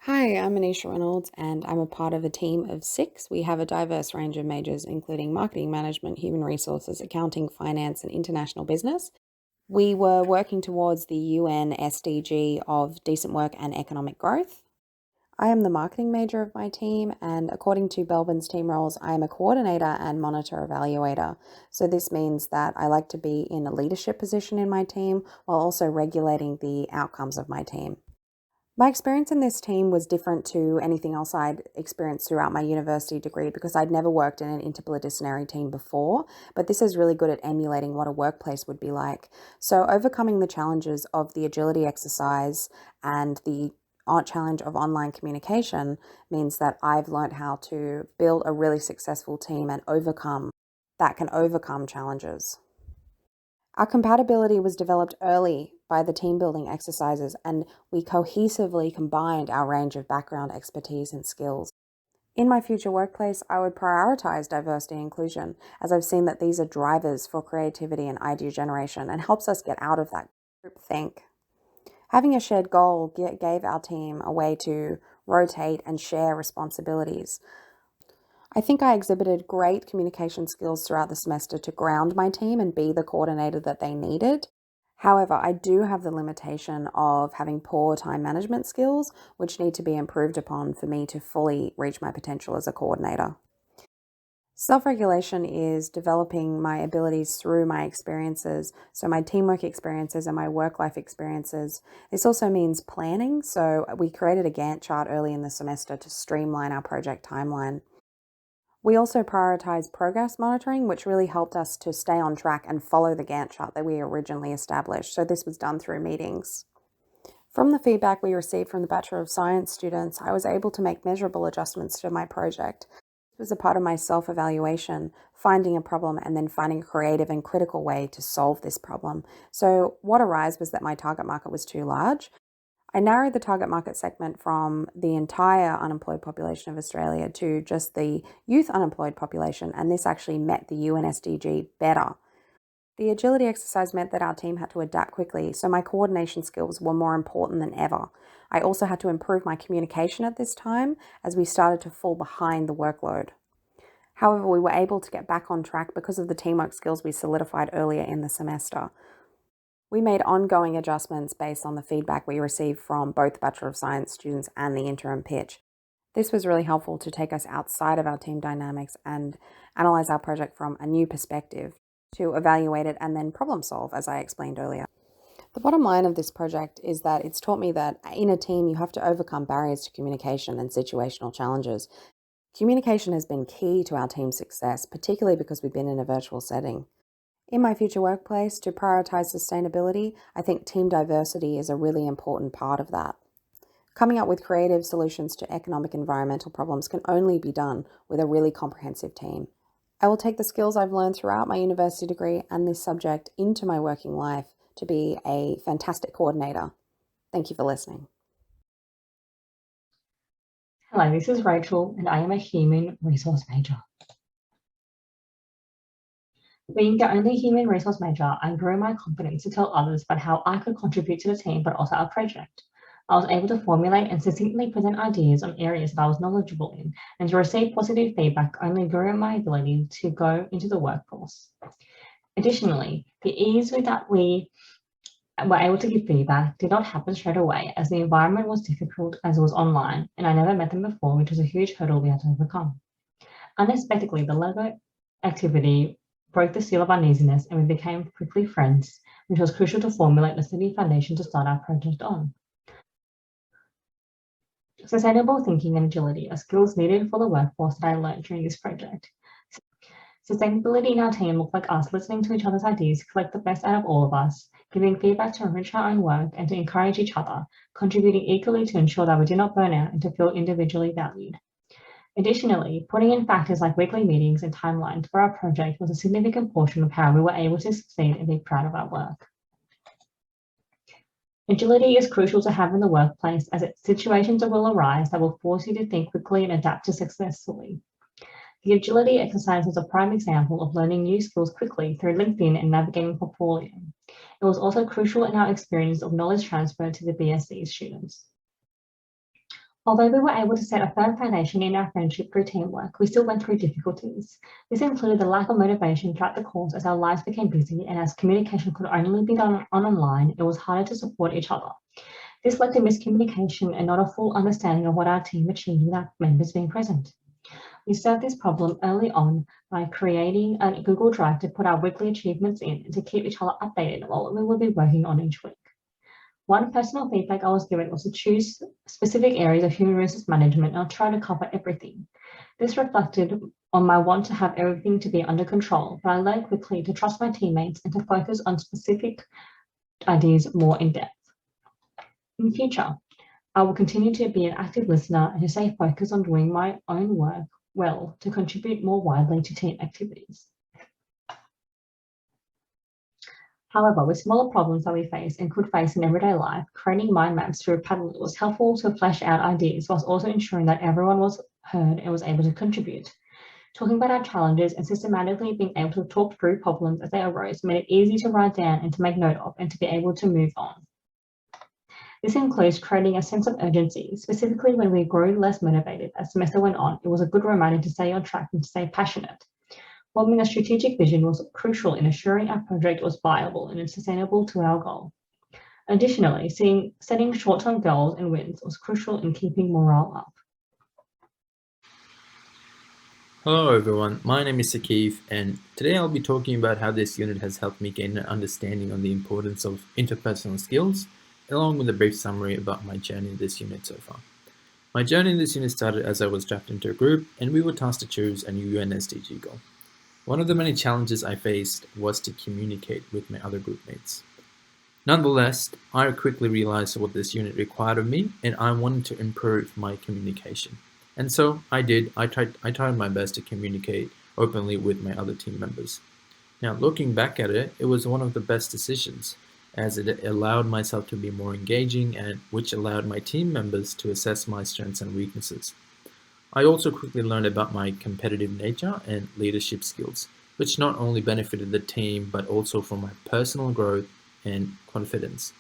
Hi, I'm Anisha Reynolds, and I'm a part of a team of six. We have a diverse range of majors, including marketing management, human resources, accounting, finance, and international business. We were working towards the UN SDG of decent work and economic growth. I am the marketing major of my team, and according to Belbin's team roles, I am a coordinator and monitor evaluator. So, this means that I like to be in a leadership position in my team while also regulating the outcomes of my team. My experience in this team was different to anything else I'd experienced throughout my university degree because I'd never worked in an interdisciplinary team before, but this is really good at emulating what a workplace would be like. So, overcoming the challenges of the agility exercise and the challenge of online communication means that I've learned how to build a really successful team and overcome challenges. Our compatibility was developed early by the team building exercises, and we cohesively combined our range of background expertise and skills. In my future workplace, I would prioritize diversity and inclusion, as I've seen that these are drivers for creativity and idea generation and helps us get out of that group think. Having a shared goal gave our team a way to rotate and share responsibilities. I think I exhibited great communication skills throughout the semester to ground my team and be the coordinator that they needed. However, I do have the limitation of having poor time management skills, which need to be improved upon for me to fully reach my potential as a coordinator. Self regulation is developing my abilities through my experiences, so my teamwork experiences and my work life experiences. This also means planning, so we created a Gantt chart early in the semester to streamline our project timeline. We also prioritized progress monitoring, which really helped us to stay on track and follow the Gantt chart that we originally established. So this was done through meetings. From the feedback we received from the Bachelor of Science students, I was able to make measurable adjustments to my project. It was a part of my self-evaluation, finding a problem and then finding a creative and critical way to solve this problem. So what arose was that my target market was too large. I narrowed the target market segment from the entire unemployed population of Australia to just the youth unemployed population, and this actually met the UN SDG better. The agility exercise meant that our team had to adapt quickly, so my coordination skills were more important than ever. I also had to improve my communication at this time as we started to fall behind the workload. However, we were able to get back on track because of the teamwork skills we solidified earlier in the semester. We made ongoing adjustments based on the feedback we received from both the Bachelor of Science students and the interim pitch. This was really helpful to take us outside of our team dynamics and analyze our project from a new perspective, to evaluate it and then problem solve, as I explained earlier. The bottom line of this project is that it's taught me that in a team, you have to overcome barriers to communication and situational challenges. Communication has been key to our team's success, particularly because we've been in a virtual setting. In my future workplace, to prioritize sustainability, I think team diversity is a really important part of that. Coming up with creative solutions to economic and environmental problems can only be done with a really comprehensive team. I will take the skills I've learned throughout my university degree and this subject into my working life to be a fantastic coordinator. Thank you for listening. Hello, this is Rachel, and I am a human resource major. Being the only human resource major, I grew my confidence to tell others about how I could contribute to the team, but also our project. I was able to formulate and succinctly present ideas on areas that I was knowledgeable in, and to receive positive feedback only grew my ability to go into the workforce. Additionally, the ease with that we were able to give feedback did not happen straight away, as the environment was difficult as it was online, and I never met them before, which was a huge hurdle we had to overcome. Unexpectedly, the Lego activity broke the seal of uneasiness, and we became quickly friends, which was crucial to formulate the steady foundation to start our project on. Sustainable thinking and agility are skills needed for the workforce that I learned during this project. Sustainability in our team looked like us listening to each other's ideas to collect the best out of all of us, giving feedback to enrich our own work and to encourage each other, contributing equally to ensure that we do not burn out and to feel individually valued. Additionally, putting in factors like weekly meetings and timelines for our project was a significant portion of how we were able to succeed and be proud of our work. Agility is crucial to have in the workplace, as situations will arise that will force you to think quickly and adapt to successfully. The agility exercise was a prime example of learning new skills quickly through LinkedIn and navigating portfolio. It was also crucial in our experience of knowledge transfer to the BSc students. Although we were able to set a firm foundation in our friendship through teamwork, we still went through difficulties. This included the lack of motivation throughout the course as our lives became busy, and as communication could only be done online, it was harder to support each other. This led to miscommunication and not a full understanding of what our team achieved without members being present. We solved this problem early on by creating a Google Drive to put our weekly achievements in and to keep each other updated while we will be working on each week. One personal feedback I was given was to choose specific areas of human resource management and I'll try to cover everything. This reflected on my want to have everything to be under control, but I learned quickly to trust my teammates and to focus on specific ideas more in depth. In future, I will continue to be an active listener and to stay focused on doing my own work well to contribute more widely to team activities. However, with smaller problems that we face and could face in everyday life, creating mind maps through Padlet was helpful to flesh out ideas whilst also ensuring that everyone was heard and was able to contribute. Talking about our challenges and systematically being able to talk through problems as they arose made it easy to write down and to make note of and to be able to move on. This includes creating a sense of urgency, specifically when we grew less motivated as the semester went on. It was a good reminder to stay on track and to stay passionate. Forming a strategic vision was crucial in assuring our project was viable and sustainable to our goal. Additionally, setting short-term goals and wins was crucial in keeping morale up. Hello everyone, my name is Sakif and today I'll be talking about how this unit has helped me gain an understanding on the importance of interpersonal skills, along with a brief summary about my journey in this unit so far. My journey in this unit started as I was drafted into a group and we were tasked to choose a new UN SDG goal. One of the many challenges I faced was to communicate with my other group mates. Nonetheless, I quickly realized what this unit required of me and I wanted to improve my communication. And so I did. I tried my best to communicate openly with my other team members. Now, looking back at it, it was one of the best decisions as it allowed myself to be more engaging and which allowed my team members to assess my strengths and weaknesses. I also quickly learned about my competitive nature and leadership skills, which not only benefited the team, but also for my personal growth and confidence.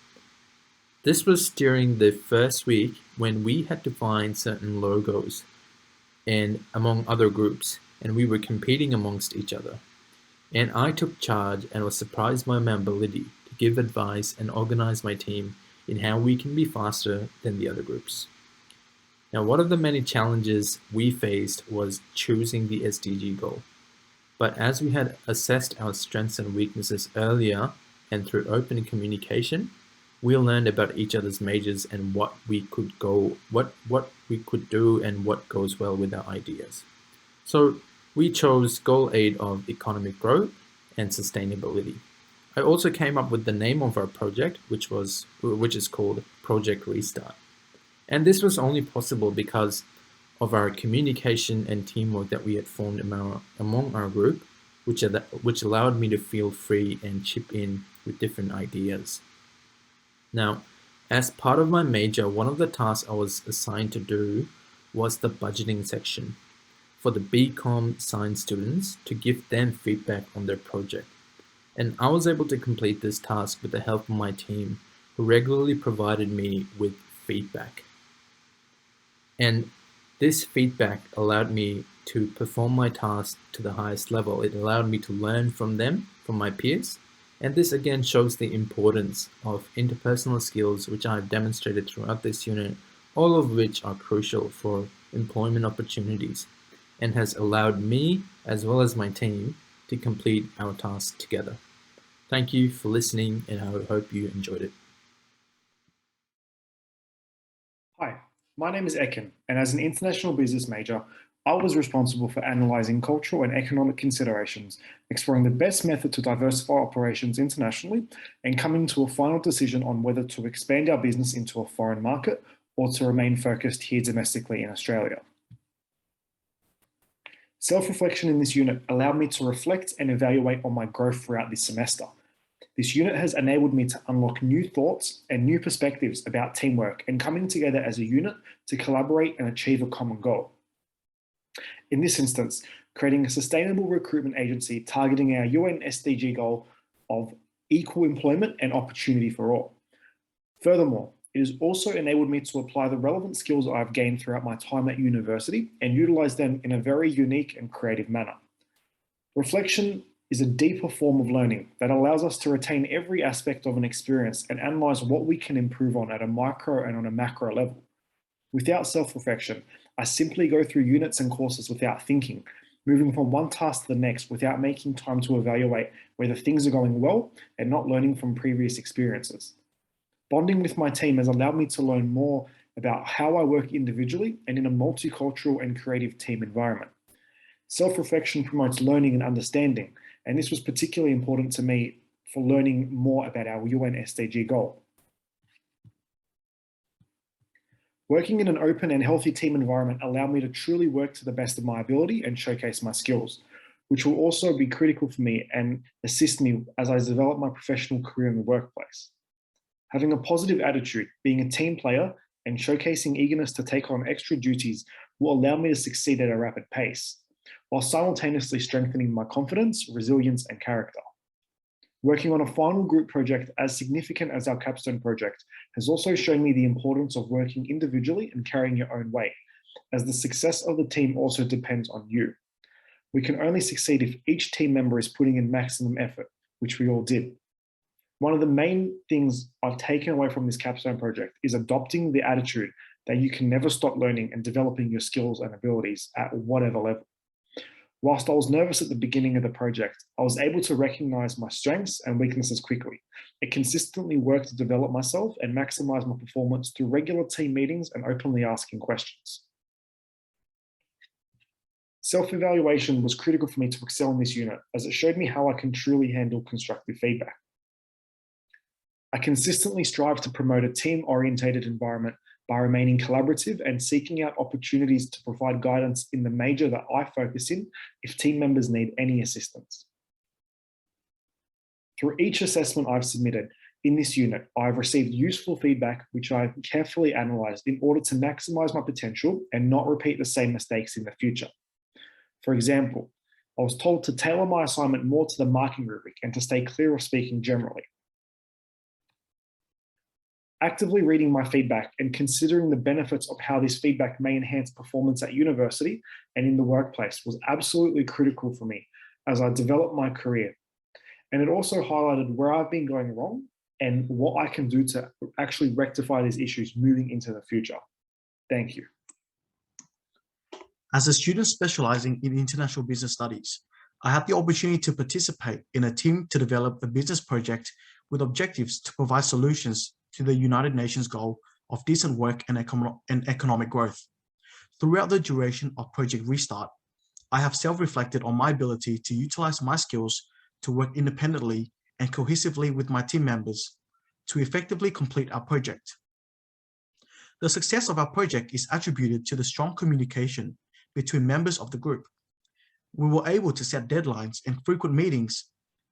This was during the first week when we had to find certain logos and among other groups, and we were competing amongst each other. And I took charge and was surprised by my ability to give advice and organize my team in how we can be faster than the other groups. Now, one of the many challenges we faced was choosing the SDG goal. But as we had assessed our strengths and weaknesses earlier and through open communication, we learned about each other's majors and what we could do and what goes well with our ideas. So we chose Goal 8 of economic growth and sustainability. I also came up with the name of our project, which is called Project Restart. And this was only possible because of our communication and teamwork that we had formed among our group, which allowed me to feel free and chip in with different ideas. Now, as part of my major, one of the tasks I was assigned to do was the budgeting section for the BCom science students to give them feedback on their project. And I was able to complete this task with the help of my team, who regularly provided me with feedback. And this feedback allowed me to perform my task to the highest level. It allowed me to learn from them, from my peers. And this again shows the importance of interpersonal skills, which I've demonstrated throughout this unit, all of which are crucial for employment opportunities and has allowed me, as well as my team, to complete our task together. Thank you for listening, and I hope you enjoyed it. Hi, my name is Ekin, and as an international business major, I was responsible for analysing cultural and economic considerations, exploring the best method to diversify operations internationally, and coming to a final decision on whether to expand our business into a foreign market or to remain focused here domestically in Australia. Self-reflection in this unit allowed me to reflect and evaluate on my growth throughout this semester. This unit has enabled me to unlock new thoughts and new perspectives about teamwork and coming together as a unit to collaborate and achieve a common goal. In this instance, creating a sustainable recruitment agency targeting our UN SDG goal of equal employment and opportunity for all. Furthermore, It has also enabled me to apply the relevant skills I've gained throughout my time at university and utilize them in a very unique and creative manner. Reflection is a deeper form of learning that allows us to retain every aspect of an experience and analyze what we can improve on at a micro and on a macro level. Without self-reflection, I simply go through units and courses without thinking, moving from one task to the next without making time to evaluate whether things are going well and not learning from previous experiences. Bonding with my team has allowed me to learn more about how I work individually and in a multicultural and creative team environment. Self-reflection promotes learning and understanding, and this was particularly important to me for learning more about our UN SDG goal. Working in an open and healthy team environment allowed me to truly work to the best of my ability and showcase my skills, which will also be critical for me and assist me as I develop my professional career in the workplace. Having a positive attitude, being a team player, and showcasing eagerness to take on extra duties will allow me to succeed at a rapid pace, while simultaneously strengthening my confidence, resilience, and character. Working on a final group project as significant as our capstone project has also shown me the importance of working individually and carrying your own weight, as the success of the team also depends on you. We can only succeed if each team member is putting in maximum effort, which we all did. One of the main things I've taken away from this capstone project is adopting the attitude that you can never stop learning and developing your skills and abilities at whatever level. Whilst I was nervous at the beginning of the project, I was able to recognize my strengths and weaknesses quickly. I consistently worked to develop myself and maximize my performance through regular team meetings and openly asking questions. Self-evaluation was critical for me to excel in this unit, as it showed me how I can truly handle constructive feedback. I consistently strive to promote a team-orientated environment by remaining collaborative and seeking out opportunities to provide guidance in the major that I focus in if team members need any assistance. Through each assessment I've submitted in this unit, I've received useful feedback which I've carefully analysed in order to maximise my potential and not repeat the same mistakes in the future. For example, I was told to tailor my assignment more to the marking rubric and to stay clear of speaking generally. Actively reading my feedback and considering the benefits of how this feedback may enhance performance at university and in the workplace was absolutely critical for me as I developed my career. And it also highlighted where I've been going wrong and what I can do to actually rectify these issues moving into the future. Thank you. As a student specializing in international business studies, I had the opportunity to participate in a team to develop a business project with objectives to provide solutions to the United Nations goal of decent work and economic growth. Throughout the duration of Project Restart, I have self-reflected on my ability to utilize my skills to work independently and cohesively with my team members to effectively complete our project. The success of our project is attributed to the strong communication between members of the group. We were able to set deadlines and frequent meetings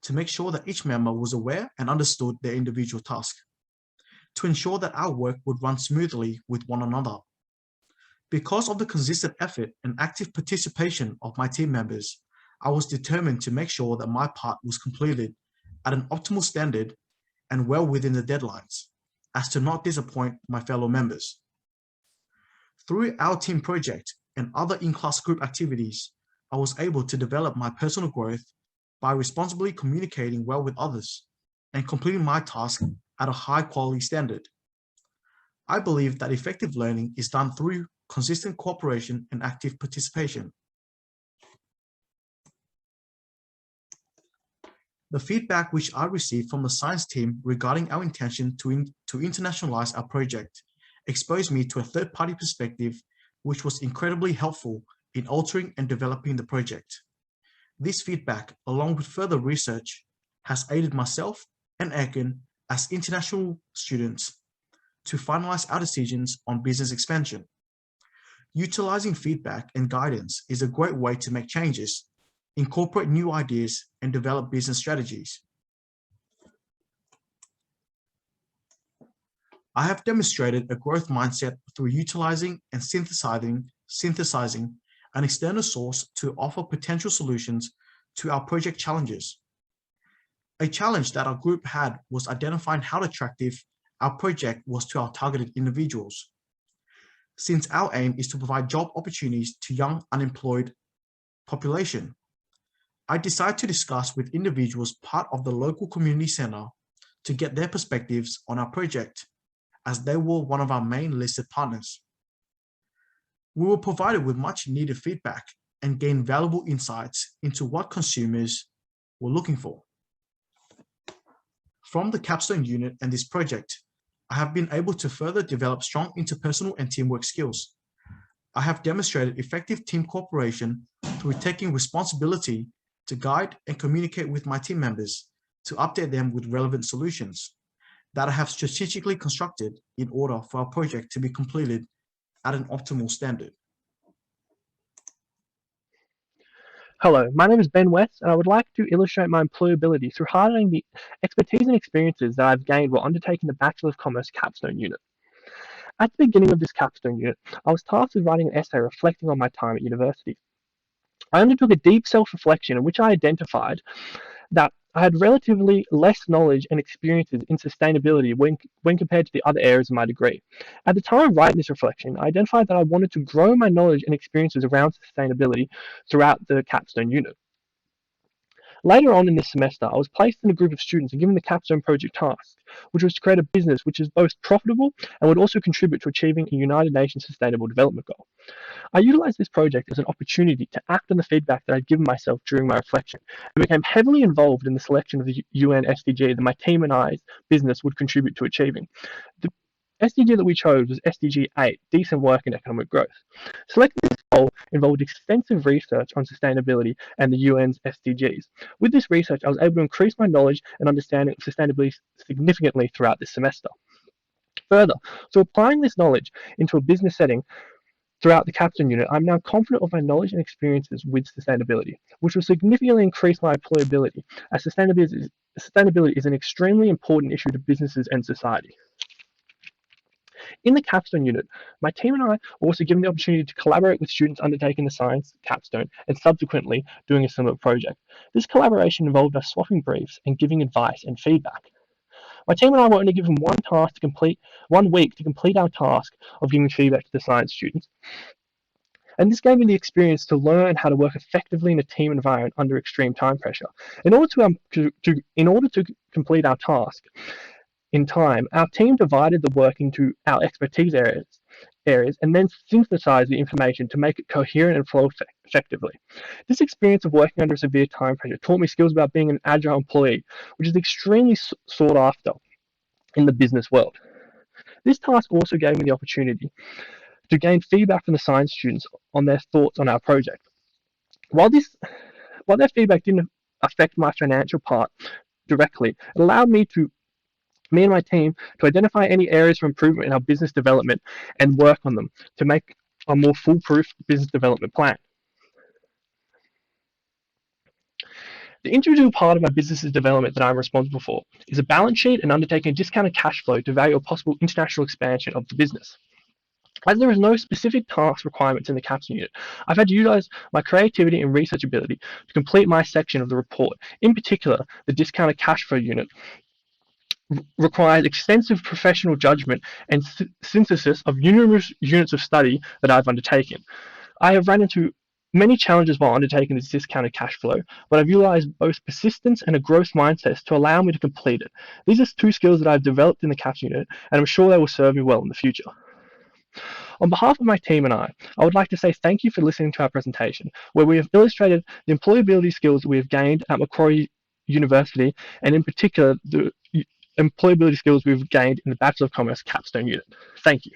to make sure that each member was aware and understood their individual task, to ensure that our work would run smoothly with one another. Because of the consistent effort and active participation of my team members, I was determined to make sure that my part was completed at an optimal standard and well within the deadlines, as to not disappoint my fellow members. Through our team project and other in-class group activities, I was able to develop my personal growth by responsibly communicating well with others and completing my task at a high quality standard. I believe that effective learning is done through consistent cooperation and active participation. The feedback which I received from the science team regarding our intention to internationalize our project exposed me to a third-party perspective which was incredibly helpful in altering and developing the project. This feedback, along with further research, has aided myself and Ekin as international students to finalize our decisions on business expansion. Utilizing feedback and guidance is a great way to make changes, incorporate new ideas, and develop business strategies. I have demonstrated a growth mindset through utilizing and synthesizing an external source to offer potential solutions to our project challenges. A challenge that our group had was identifying how attractive our project was to our targeted individuals. Since our aim is to provide job opportunities to young unemployed population, I decided to discuss with individuals part of the local community center to get their perspectives on our project, as they were one of our main listed partners. We were provided with much needed feedback and gained valuable insights into what consumers were looking for. From the capstone unit and this project, I have been able to further develop strong interpersonal and teamwork skills. I have demonstrated effective team cooperation through taking responsibility to guide and communicate with my team members to update them with relevant solutions that I have strategically constructed in order for our project to be completed at an optimal standard. Hello, my name is Ben West, and I would like to illustrate my employability through highlighting the expertise and experiences that I've gained while undertaking the Bachelor of Commerce capstone unit. At the beginning of this capstone unit, I was tasked with writing an essay reflecting on my time at university. I undertook a deep self-reflection in which I identified that I had relatively less knowledge and experiences in sustainability when compared to the other areas of my degree. At the time of writing this reflection, I identified that I wanted to grow my knowledge and experiences around sustainability throughout the capstone unit. Later on in this semester, I was placed in a group of students and given the capstone project task, which was to create a business which is both profitable and would also contribute to achieving a United Nations Sustainable Development Goal. I utilized this project as an opportunity to act on the feedback that I'd given myself during my reflection and became heavily involved in the selection of the UN SDG that my team and I's business would contribute to achieving. The SDG that we chose was SDG 8, Decent Work and Economic Growth. Selecting this goal involved extensive research on sustainability and the UN's SDGs. With this research, I was able to increase my knowledge and understanding of sustainability significantly throughout this semester. Further, so applying this knowledge into a business setting throughout the capstone unit, I'm now confident of my knowledge and experiences with sustainability, which will significantly increase my employability, as sustainability is an extremely important issue to businesses and society. In the capstone unit, my team and I were also given the opportunity to collaborate with students undertaking the science capstone and subsequently doing a similar project. This collaboration involved us swapping briefs and giving advice and feedback. My team and I were only given one week to complete our task of giving feedback to the science students. And this gave me the experience to learn how to work effectively in a team environment under extreme time pressure. In order to complete our task in time, our team divided the work into our expertise areas and then synthesized the information to make it coherent and flow effectively. This experience of working under severe time pressure taught me skills about being an agile employee, which is extremely sought after in the business world. This task also gave me the opportunity to gain feedback from the science students on their thoughts on our project. While their feedback didn't affect my financial part directly, it allowed me and my team to identify any areas for improvement in our business development and work on them to make a more foolproof business development plan. The individual part of my business's development that I'm responsible for is a balance sheet and undertaking a discounted cash flow to value a possible international expansion of the business. As there is no specific task requirements in the capstone unit, I've had to utilize my creativity and research ability to complete my section of the report. In particular, the discounted cash flow unit requires extensive professional judgment and synthesis of numerous units of study that I've undertaken. I have run into many challenges while undertaking this discounted cash flow, but I've utilized both persistence and a growth mindset to allow me to complete it. These are two skills that I've developed in the capstone unit, and I'm sure they will serve me well in the future. On behalf of my team and I would like to say thank you for listening to our presentation, where we have illustrated the employability skills that we have gained at Macquarie University, and in particular, the employability skills we've gained in the Bachelor of Commerce capstone unit. Thank you.